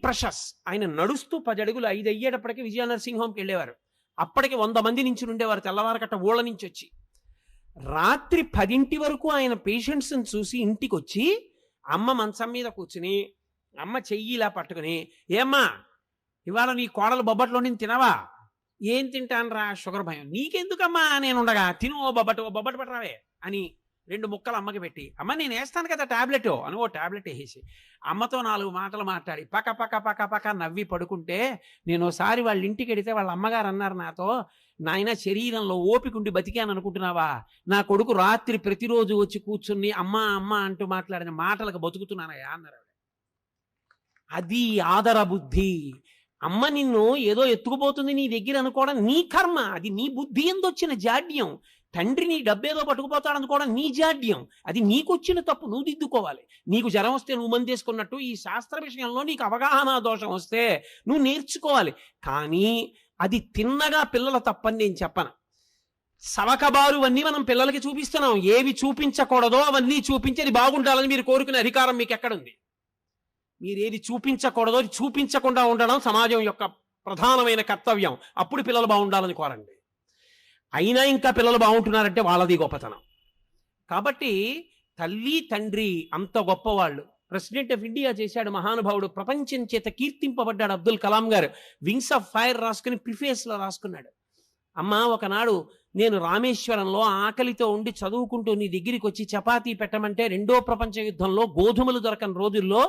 Precious. ఆయన నడుస్తూ 10 అడుగులు 5 అయ్యేటప్పటికి విజయనరసింహంకి వెళ్ళేవారు. అప్పటికి 100 మంది నుంచి ఉండేవారు తెల్లవారకట్ట ఊళ్ళ నుంచి వచ్చి. రాత్రి 10 వరకు ఆయన పేషెంట్స్ని చూసి ఇంటికి వచ్చి అమ్మ మంచం మీద కూర్చుని అమ్మ చెయ్యి ఇలా పట్టుకుని, ఏమ్మా ఇవాళ నీ కోడలు బొబ్బట్లో నేను తినవా? ఏం తింటాను రా, షుగర్ భయం. నీకెందుకమ్మా నేను ఉండగా, తిను ఓ బొబ్బట్టు పట్టరావే అని 2 ముక్కలు అమ్మకి పెట్టి, అమ్మ నేను వేస్తాను కదా టాబ్లెట్ అని ఓ టాబ్లెట్ వేసేసి అమ్మతో 4 మాటలు మాట్లాడి పక్క పక్క పక్క పక్క నవ్వి పడుకుంటే, నేను ఒకసారి వాళ్ళ ఇంటికి వెడితే వాళ్ళ అమ్మగారు అన్నారు నాతో, నాయన శరీరంలో ఓపికండి బతికాను అనుకుంటున్నావా? నా కొడుకు రాత్రి ప్రతిరోజు వచ్చి కూర్చుని అమ్మ అమ్మ అంటూ మాట్లాడిన మాటలకు బతుకుతున్నానయ్యా అన్నారు. అది ఆదర బుద్ధి. అమ్మ నిన్ను ఏదో ఎత్తుకుపోతుంది నీ దగ్గర అనుకోవడం నీ కర్మ, అది నీ బుద్ధి ఎందొచ్చిన జాడ్యం. తండ్రి నీ డబ్బేదో పట్టుకుపోతాడు అనుకోవడం నీ జాడ్యం, అది నీకొచ్చిన తప్పు, నువ్వు దిద్దుకోవాలి. నీకు జ్వరం వస్తే నువ్వు మందేసుకున్నట్టు ఈ శాస్త్ర విషయంలో నీకు అవగాహన దోషం వస్తే నువ్వు నేర్చుకోవాలి. కానీ అది తిన్నగా పిల్లల తప్పని నేను చెప్పను. సవకబారు అన్నీ మనం పిల్లలకి చూపిస్తున్నాం. ఏవి చూపించకూడదో అవన్నీ చూపించి అది బాగుండాలని మీరు కోరుకునే అధికారం మీకు ఎక్కడుంది? మీరు ఏది చూపించకూడదో అది చూపించకుండా ఉండడం సమాజం యొక్క ప్రధానమైన కర్తవ్యం. అప్పుడు పిల్లలు బాగుండాలని కోరండి. అయినా ఇంకా పిల్లలు బాగుంటున్నారంటే వాళ్ళది గొప్పతనం. కాబట్టి తల్లి తండ్రి అంత గొప్పవాళ్ళు. ప్రెసిడెంట్ ఆఫ్ ఇండియా చేశాడు మహానుభావుడు, ప్రపంచం చేత కీర్తింపబడ్డాడు అబ్దుల్ కలాం గారు. వింగ్స్ ఆఫ్ ఫైర్ రాసుకుని ప్రిఫేస్లో రాసుకున్నాడు, అమ్మ ఒకనాడు నేను రామేశ్వరంలో ఆకలితో ఉండి చదువుకుంటూ నీ దగ్గరికి వచ్చి చపాతీ పెట్టమంటే 2వ ప్రపంచ యుద్ధంలో గోధుమలు దొరకని రోజుల్లో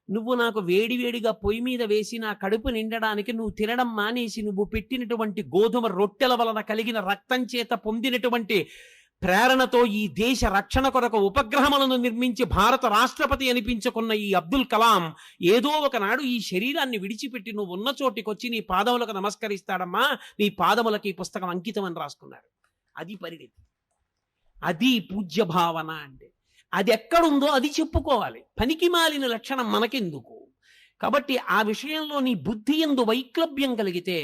నువ్వు నాకు వేడివేడిగా పొయ్యి మీద వేసి నా కడుపు నిండడానికి నువ్వు తినడం మానేసి నువ్వు పెట్టినటువంటి గోధుమ రొట్టెల వలన కలిగిన రక్తం చేత పొందినటువంటి ప్రేరణతో ఈ దేశ రక్షణ కొరకు ఉపగ్రహములను నిర్మించి భారత రాష్ట్రపతి అనిపించుకున్న ఈ అబ్దుల్ కలాం ఏదో ఒకనాడు ఈ శరీరాన్ని విడిచిపెట్టి నువ్వు ఉన్న చోటికొచ్చి నీ పాదములకు నమస్కరిస్తాడమ్మా, నీ పాదములకు ఈ పుస్తకం అంకితం అని రాసుకున్నారు. అది పరిణితి, అది పూజ్య భావన అంటే. అది ఎక్కడుందో అది చెప్పుకోవాలి. పనికి మాలిన లక్షణం మనకెందుకు? కాబట్టి ఆ విషయంలో నీ బుద్ధి యందు వైక్లభ్యం కలిగితే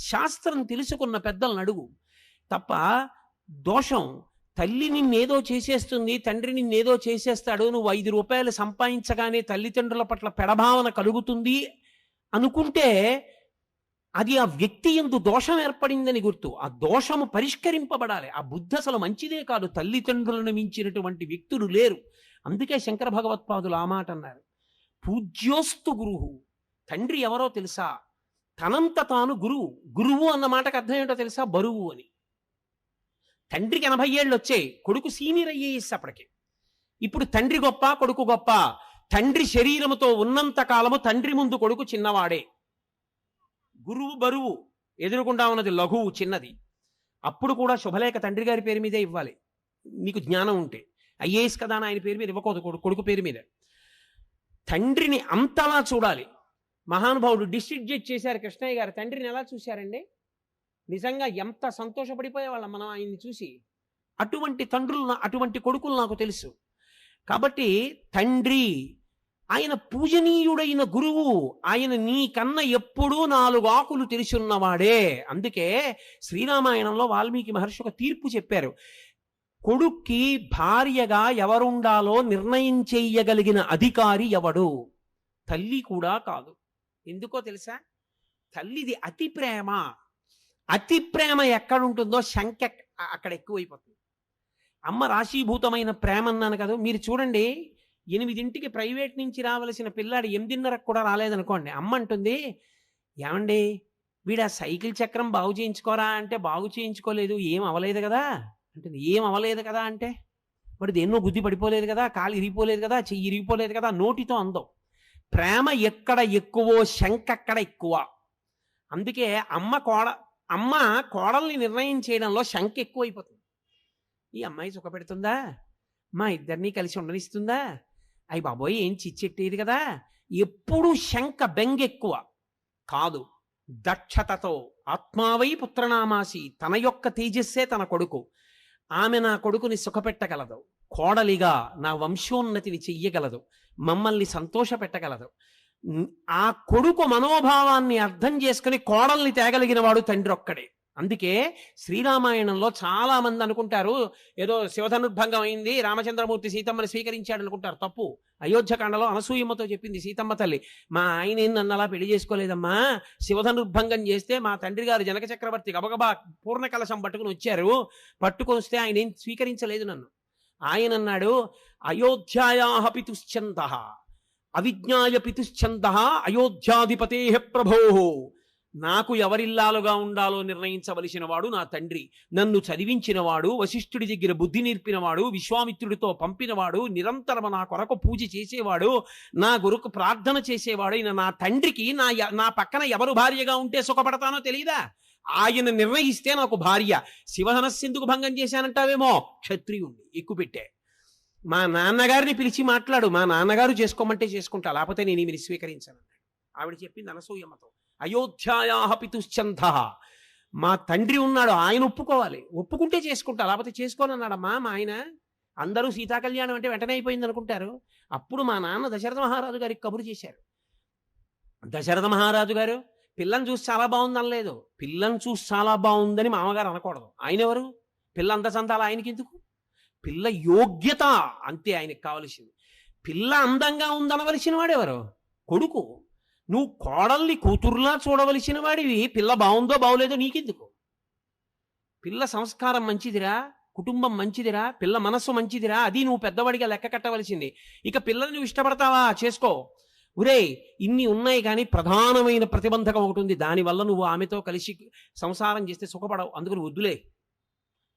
శాస్త్రం తెలుసుకున్న పెద్దలను అడుగు తప్ప. దోషం, తల్లి నిన్నేదో చేసేస్తుంది, తండ్రి నిన్నేదో చేసేస్తాడు, నువ్వు 5 రూపాయలు సంపాదించగానే తల్లిదండ్రుల పట్ల పెడభావన కలుగుతుంది అనుకుంటే అది ఆ వ్యక్తి యందు దోషం ఏర్పడిందని గుర్తు. ఆ దోషము పరిష్కరింపబడాలి. ఆ బుద్ధి అసలు మంచిదే కాదు. తల్లిదండ్రులను మించినటువంటి వ్యక్తులు లేరు. అందుకే శంకర భగవత్పాదులు ఆ మాట అన్నారు, పూజ్యోస్తు గురువు. తండ్రి ఎవరో తెలుసా? తనంత తాను గురువు. గురువు అన్న మాటకు అర్థం ఏంటో తెలుసా? బరువు అని. తండ్రికి 80 ఏళ్ళు వచ్చాయి, కొడుకు సీనియర్ అయ్యేసి అప్పటికి. ఇప్పుడు తండ్రి గొప్ప కొడుకు గొప్ప? తండ్రి శరీరముతో ఉన్నంత కాలము తండ్రి ముందు కొడుకు చిన్నవాడే. గురువు బరువు, ఎదురుకుండా ఉన్నది లఘువు చిన్నది. అప్పుడు కూడా శుభలేఖ తండ్రి గారి పేరు మీదే ఇవ్వాలి నీకు జ్ఞానం ఉంటే. ఐఏఎస్ కదా అని ఆయన పేరు మీద ఇవ్వకూడదు, కొడుకు పేరు మీద. తండ్రిని అంతలా చూడాలి. మహానుభావుడు డిస్ట్రిక్ట్ జడ్జ్ చేశారు కృష్ణయ్య గారు. తండ్రిని ఎలా చూశారండి? నిజంగా ఎంత సంతోషపడిపోయేవాళ్ళం మనం ఆయన్ని చూసి. అటువంటి తండ్రులు, అటువంటి కొడుకులు నాకు తెలుసు. కాబట్టి తండ్రి ఆయన పూజనీయుడైన గురువు. ఆయన నీకన్నా ఎప్పుడూ 4 ఆకులు తెలిసున్నవాడే. అందుకే శ్రీరామాయణంలో వాల్మీకి మహర్షి ఒక తీర్పు చెప్పారు. కొడుక్కి భార్యగా ఎవరుండాలో నిర్ణయం చెయ్యగలిగిన అధికారి ఎవడు? తల్లి కూడా కాదు. ఎందుకో తెలుసా? తల్లిది అతి ప్రేమ. అతి ప్రేమ ఎక్కడుంటుందో శంక అక్కడ ఎక్కువైపోతుంది. అమ్మ రాశీభూతమైన ప్రేమ అన్నాను కదా. మీరు చూడండి, 8ంటికి ప్రైవేట్ నుంచి రావలసిన పిల్లాడు 8:30కు కూడా రాలేదనుకోండి, అమ్మ అంటుంది, ఏమండి వీడు ఆ సైకిల్ చక్రం బాగు చేయించుకోరా అంటే, బాగు చేయించుకోలేదు, ఏం అవ్వలేదు కదా అంటుంది. ఏం అవ్వలేదు కదా అంటే, మరి దేన్నో గుద్ది పడిపోలేదు కదా, కాలు ఇరిగిపోలేదు కదా, చెయ్యి ఇరిగిపోలేదు కదా, నోటితో అందం. ప్రేమ ఎక్కడ ఎక్కువో శంక అక్కడ ఎక్కువ. అందుకే అమ్మ కోడల్ని నిర్ణయం చేయడంలో శంక ఎక్కువైపోతుంది. ఈ అమ్మాయి సుఖపెడుతుందా, మా ఇద్దరినీ కలిసి ఉండనిస్తుందా, అయ్యి బాబోయ్ ఏం చిచ్చెట్టేది కదా. ఎప్పుడూ శంక బెంగ ఎక్కువ కాదు. దక్షతతో ఆత్మావై పుత్రనామాసి, తన యొక్క తేజస్సే తన కొడుకు. ఆమె నా కొడుకుని సుఖపెట్టగలదు, కోడలిగా నా వంశోన్నతిని చెయ్యగలదు, మమ్మల్ని సంతోష పెట్టగలదు. ఆ కొడుకు మనోభావాన్ని అర్థం చేసుకుని కోడల్ని తేగలిగిన వాడు తండ్రి ఒక్కడే. అందుకే శ్రీరామాయణంలో చాలా మంది అనుకుంటారు ఏదో శివధనుర్భంగం అయింది, రామచంద్రమూర్తి సీతమ్మని స్వీకరించాడు అనుకుంటారు. తప్పు. అయోధ్యకాండలో అనసూయమ్మతో చెప్పింది సీతమ్మ తల్లి, మా ఆయన ఏం నన్ను అలా పెళ్లి చేసుకోలేదమ్మా, శివధనుర్భంగం చేస్తే మా తండ్రి గారు జనక చక్రవర్తి గబగబా పూర్ణ కలశం పట్టుకుని వచ్చారు, పట్టుకొని వస్తే ఆయన ఏం స్వీకరించలేదు నన్ను. ఆయన అన్నాడు, అయోధ్యాయాః పితుశ్చందః అవిజ్ఞాయ పితుశ్చందః అయోధ్యాధిపతే ప్రభోః. నాకు ఎవరిల్లాలుగా ఉండాలో నిర్ణయించవలసిన వాడు నా తండ్రి, నన్ను చదివించినవాడు, వశిష్ఠుడి దగ్గర బుద్ధి నేర్పినవాడు, విశ్వామిత్రుడితో పంపినవాడు, నిరంతరం నా కొరకు పూజ చేసేవాడు, నా గురుకు ప్రార్థన చేసేవాడు అయిన నా తండ్రికి నా పక్కన ఎవరు భార్యగా ఉంటే సుఖపడతానో తెలియదా? ఆయన నిర్ణయిస్తే నాకు భార్య. శివధనస్సెందుకు భంగం చేశానంటావేమో, క్షత్రియుణ్ణి ఎక్కుపెట్టే. మా నాన్నగారిని పిలిచి మాట్లాడు, మా నాన్నగారు చేసుకోమంటే చేసుకుంటా, లేకపోతే నేను ఈమెను స్వీకరించాను. ఆవిడ చెప్పింది అనసూయమ్మతో, అయోధ్యాయాః పితుశ్చందః, మా తండ్రి ఉన్నాడు, ఆయన ఒప్పుకోవాలి, ఒప్పుకుంటే చేసుకుంటా, లేకపోతే చేసుకోనన్నాడమ్మా మా ఆయన. అందరూ సీతా కళ్యాణం అంటే వెంటనే అయిపోయింది అనుకుంటారు. అప్పుడు మా నాన్న దశరథ మహారాజు గారికి కబురు చేశారు. దశరథ మహారాజు గారు పిల్లని చూసి చాలా బాగుంది అనలేదు, పిల్లని చూసి చాలా బాగుందని మామగారు అనకూడదు. ఆయన ఎవరు? పిల్ల అందచందాలు ఆయనకి ఎందుకు? పిల్ల యోగ్యత అంతే ఆయనకి కావలసింది. పిల్ల అందంగా ఉందనవలసిన వాడెవరు? కొడుకు. నువ్వు కోడల్ని కూతురులా చూడవలసిన వాడివి, పిల్ల బాగుందో బాగులేదో నీకెందుకు? పిల్ల సంస్కారం మంచిదిరా, కుటుంబం మంచిదిరా, పిల్ల మనస్సు మంచిదిరా, అది నువ్వు పెద్దవాడిగా లెక్క కట్టవలసింది. ఇక పిల్లని నువ్వు ఇష్టపడతావా, చేసుకో. ఒరే, ఇన్ని ఉన్నాయి కానీ ప్రధానమైన ప్రతిబంధకం ఒకటి ఉంది, దానివల్ల నువ్వు ఆమెతో కలిసి సంసారం చేస్తే సుఖపడవు, అందుకని వద్దులే.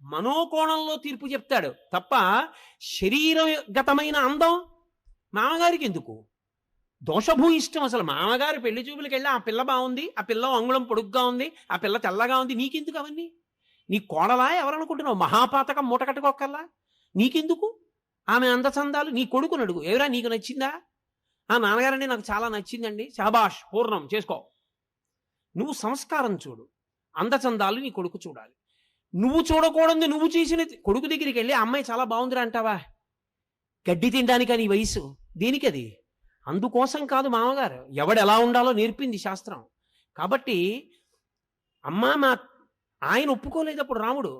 మనోకోణంలో తీర్పు చెప్తాడు తప్ప శరీరగతమైన అందం మామగారికి ఎందుకు? దోషభూయిష్టం. అసలు మామగారు పెళ్లి చూపులకు వెళ్ళి ఆ పిల్ల బాగుంది, ఆ పిల్ల అంగుళం పొడుగ్గా ఉంది, ఆ పిల్ల తెల్లగా ఉంది, నీకెందుకు అవన్నీ? నీ కోడలా ఎవరనుకుంటున్నావు? మహాపాతకం మూట కట్టుకోకల్లా నీకెందుకు ఆమె అందచందాలు? నీ కొడుకు నడుగు, ఎవరా నీకు నచ్చిందా? ఆ నాన్నగారండి నాకు చాలా నచ్చిందండి, శాబాష్, పూర్ణం, చేసుకో. నువ్వు సంస్కారం చూడు, అందచందాలు నీ కొడుకు చూడాలి. నువ్వు చూడకూడదు, నువ్వు చేసిన కొడుకు దగ్గరికి వెళ్ళి అమ్మాయి చాలా బాగుందిరా అంటావా? గడ్డి తినడానికి నీ వయసు దేనికది? అందుకోసం కాదు మామగారు, ఎవడెలా ఉండాలో నేర్పింది శాస్త్రం. కాబట్టి మా ఆయన ఒప్పుకోలేదు. అప్పుడు రాముడు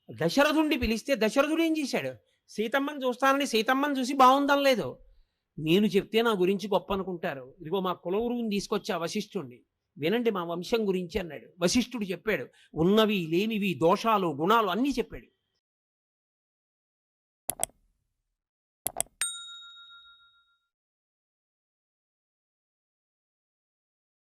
దశరథుడిని పిలిస్తే దశరథుడు ఏం చేశాడు? సీతమ్మని చూస్తానని సీతమ్మని చూసి బాగుందనలేదు. నేను చెప్తే నా గురించి గొప్ప అనుకుంటారు, ఇదిగో మా కులగురువుని తీసుకొచ్చా వశిష్ఠుడిని, వినండి మా వంశం గురించి అన్నాడు. వశిష్ఠుడు చెప్పాడు, ఉన్నవి లేనివి దోషాలు గుణాలు అన్నీ చెప్పాడు.